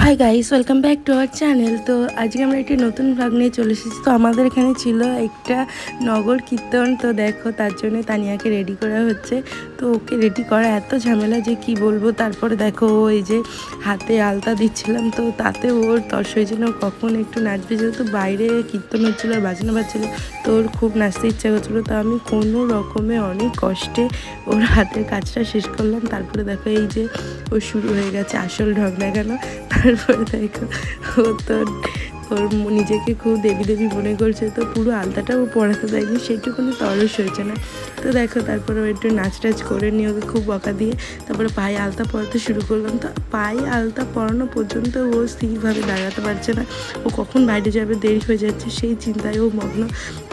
Hi guys, welcome back to our channel. তো আজকে আমরা একটি নতুন ব্লগ নিয়ে চলে এসেছি। তো আমাদের এখানে ছিল একটা নগর কীর্তন। তো দেখো, তার জন্য তানিয়াকে রেডি করা হচ্ছে। তো ওকে রেডি করা এত ঝামেলা যে কি বলবো। তারপরে দেখো, ওই যে হাতে আলতা দিচ্ছিলাম, তো তাতে ওর তর্স হয়েছিল কখন একটু নাচবে, যেহেতু বাইরে কীর্তন হচ্ছিলো আর বাজনা বাজছিলো। তো ওর খুব নাচতে ইচ্ছা করছিলো। তো আমি কোনো রকমে অনেক কষ্টে ওর হাতের কাজটা শেষ করলাম। তারপরে দেখো, এই যে ও শুরু হয়ে গেছে আসল ঢং দেখানো। তারপরে দেখো, ও তো ওর নিজেকে খুব দেবী দেবী মনে করছে। তো পুরো আলতাটাও পড়াতে দেয়নি, সেটুকুনি তরস হয়েছে না। তো দেখো, তারপরে ও একটু নাচ টাচ করে নিয়ে ওকে খুব বকা দিয়ে তারপরে পায়ে আলতা পরাতে শুরু করলাম। তো পায়ে আলতা পরানো পর্যন্ত ও স্থিরভাবে দাঁড়াতে পারছে না। ও কখন বাইরে যাবে, দেরি হয়ে যাচ্ছে সেই চিন্তায় ও মগ্ন।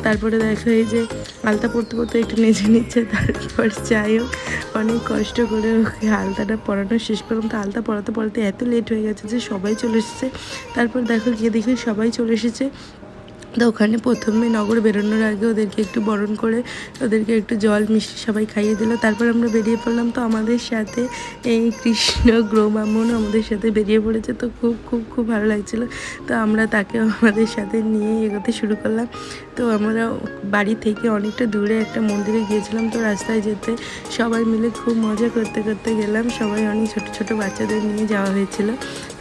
তারপরে দেখো, এই যে আলতা পরতে পরতে একটু নেচে নিচ্ছে। তারপর যাই হোক, অনেক কষ্ট করে ওকে আলতাটা পরানো শেষ করলাম। তো আলতা পরাতে পরাতে এত লেট হয়ে গেছে যে সবাই চলে এসেছে। তারপর দেখো, গিয়ে দেখি সবাই চলে এসেছে। তো ওখানে প্রথমে নগর বেরোনোর আগে ওদেরকে একটু বরণ করে ওদেরকে একটু জল মিষ্টি সবাই খাইয়ে দিল। তারপর আমরা বেরিয়ে পড়লাম। তো আমাদের সাথে এই কৃষ্ণ গ্রোমামনও আমাদের সাথে বেরিয়ে পড়েছে। তো খুব খুব খুব ভালো লাগছিল। তো আমরা তাকে আমাদের সাথে নিয়ে এগোতে শুরু করলাম। তো আমরা বাড়ি থেকে অনেকটা দূরে একটা মন্দিরে গিয়েছিলাম। তো রাস্তায় যেতে সবাই মিলে খুব মজা করতে করতে গেলাম। সবাই অনেক ছোটো ছোটো বাচ্চাদের নিয়ে যাওয়া হয়েছিল।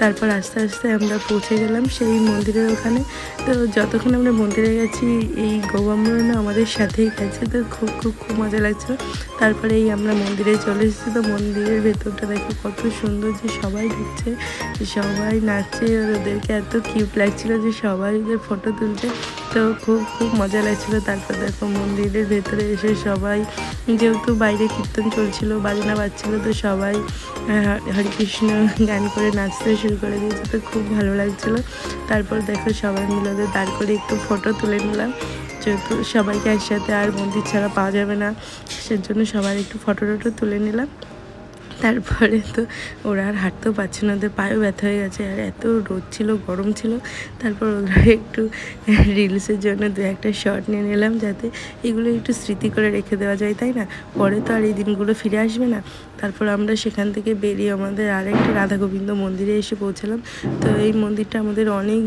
তারপর আস্তে আস্তে আমরা পৌঁছে গেলাম সেই মন্দিরের ওখানে। তো যতক্ষণ আমরা মন্দিরে গেছি, এই গৌবামরণও আমাদের সাথেই গেছে। তো খুব খুব খুব মজা লাগছিলো। তারপরে এই আমরা মন্দিরে চলে এসেছি। তো মন্দিরের ভেতরটা দেখো কত সুন্দর, যে সবাই ঢুকছে, সবাই নাচছে, আর ওদেরকে এত কিউট লাগছিলো যে সবাই ওদের ফটো তুলছে। তো খুব খুব মজা লাগছিলো। তারপর দেখো, মন্দিরের ভেতরে এসে সবাই, যেহেতু বাইরে কীর্তন চলছিল, বাজনা বাজছিলো, তো সবাই হরে কৃষ্ণ গান করে নাচতে শুরু করে দিয়েছে। তো খুব ভালো লাগছিলো। তারপর দেখো, সবাই মিলে ওদের দাঁড় করে একটু ফটো তুলে নিলাম, যেহেতু সবাইকে একসাথে আর মন্দির ছাড়া পাওয়া যাবে না, সেজন্য সবাই একটু ফটো টটো তুলে নিলাম। তারপরে তো ওরা আর হাঁটতেও পারছে না, ওদের পায়েও ব্যথা হয়ে গেছে, আর এত রোদ ছিল, গরম ছিল। তারপর ওরা একটু রিলসের জন্য দু একটা শট নিয়ে নিলাম, যাতে এগুলো একটু স্মৃতি করে রেখে দেওয়া যায়, তাই না? পরে তো আর এই দিনগুলো ফিরে আসবে না। তারপর আমরা সেখান থেকে বেরিয়ে আমাদের আরেকটা রাধা গোবিন্দ মন্দিরে এসে পৌঁছলাম। তো এই মন্দিরটা আমাদের অনেক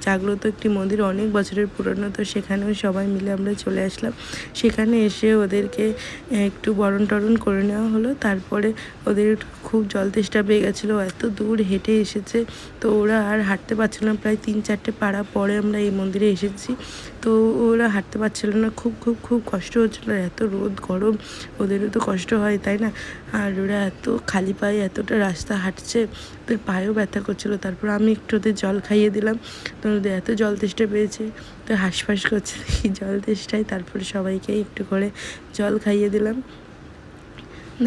জাগ্রত একটি মন্দির, অনেক বছরের পুরনো। তো সেখানেও সবাই মিলে আমরা চলে আসলাম। সেখানে এসে ওদেরকে একটু বরণ টরণ করে নেওয়া হলো। তারপরে ওদের খুব জল তেষ্টা পেয়ে গেছিলো, এত দূর হেঁটে এসেছে। তো ওরা আর হাঁটতে পারছিল না। প্রায় 3-4টে পাড়া পরে আমরা এই মন্দিরে এসেছি। তো ওরা হাঁটতে পারছিল না, খুব খুব খুব কষ্ট হচ্ছিলো। এত রোদ গরম, ওদেরও তো কষ্ট হয়, তাই না? আর ওরা এত খালি পায়ে এতটা রাস্তা হাঁটছে, ওদের পায়েও ব্যথা করছিলো। তারপর আমি একটু ওদের জল খাইয়ে দিলাম। তো ওদের এত জল তেষ্টা পেয়েছে, তো হাঁসফাঁস করছে দেখি জল তেষ্টায়। তারপরে সবাইকে একটু করে জল খাইয়ে দিলাম।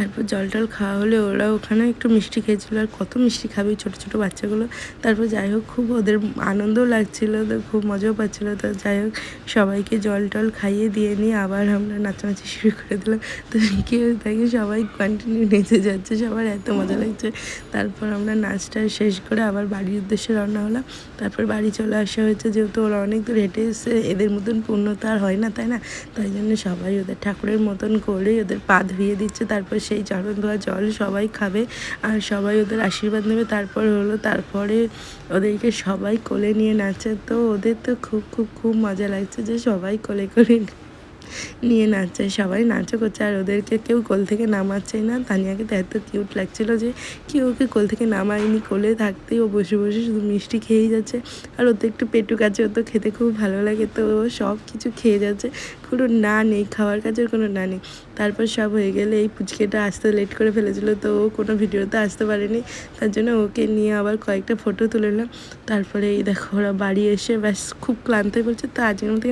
তারপর জল টল খাওয়া হলে ওরা ওখানে একটু মিষ্টি খেয়েছিলো, আর কত মিষ্টি খাবে ছোটো ছোটো বাচ্চাগুলো। তারপর যাই হোক, খুব ওদের আনন্দও লাগছিলো, তো খুব মজাও পাচ্ছিলো। তো যাই হোক, সবাইকে জল টল খাইয়ে দিয়ে নিয়ে আবার আমরা নাচানাচি শুরু করে দিলাম। তো কেউ দেখে সবাই কন্টিনিউ নেচে যাচ্ছে, সবার এত মজা লাগছে। তারপর আমরা নাচটা শেষ করে আবার বাড়ির উদ্দেশ্যে রওনা হলাম। তারপর বাড়ি চলে আসা হয়েছে, যেহেতু ওরা অনেক দূর হেঁটে এসে, এদের মতন পূর্ণ তো আর হয় না, তাই না? তাই জন্য সবাই ওদের ঠাকুরের মতন করে ওদের পা ধুয়ে দিচ্ছে। তারপর সেই চরণ ধোয়া জল সবাই খাবে, আর সবাই ওদের আশীর্বাদ নেবে। তারপরে ওদেরকে সবাই কোলে নিয়ে নাচে। তো ওদের তো খুব খুব খুব মজা লাগছে যে সবাই কোলে করে নিয়ে নাচছে, সবাই নাচও করছে, আর ওদেরকে কেউ কোল থেকে নামাচ্ছেই না। তানিয়াকে তো এত কিউট লাগছিলো যে কেউ ওকে কোল থেকে নামায়নি, কোলে থাকতেই ও বসে বসে শুধু মিষ্টি খেয়েই যাচ্ছে। আর ওতে একটু পেটুক আছে, ও তো খেতে খুব ভালো লাগে, তো ও সব কিছু খেয়ে যাচ্ছে, কোনো না নেই, খাওয়ার কাজের কোনো না নেই। তারপর সব হয়ে গেলে এই পুচকেটা আসতে লেট করে ফেলেছিলো, তো ও কোনো ভিডিওতে আসতে পারেনি। তার জন্য ওকে নিয়ে আবার কয়েকটা ফটো তুলে নিলাম। তারপরে এই দেখো, ওরা বাড়ি এসে ব্যাস খুব ক্লান্ত হয়ে বলছে। তো আজকের মতো